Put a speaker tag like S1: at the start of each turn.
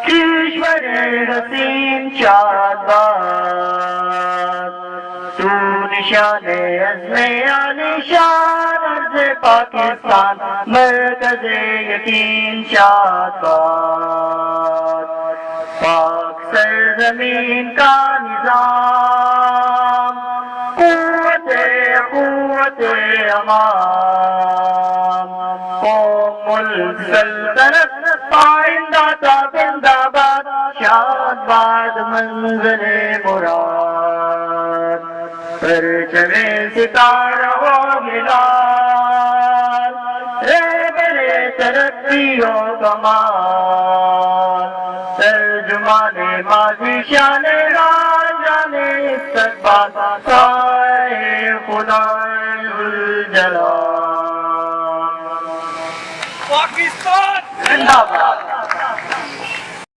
S1: کشور حسین شاد باد تو نشان عزم عالی شان عرض پاکستان مرکز یقین شاد باد پاک سرزمین کا نظام قوت امام قوم السلطنت پائندہ تا زندہ باد شاد باد منزل مراد پرچم ستارہ و ہلال رہبر ترقی و کمال ترجمان ماضی شان راز جان استقبال سائے خدا ذوالجلال
S2: پاکستان
S1: زندہ باد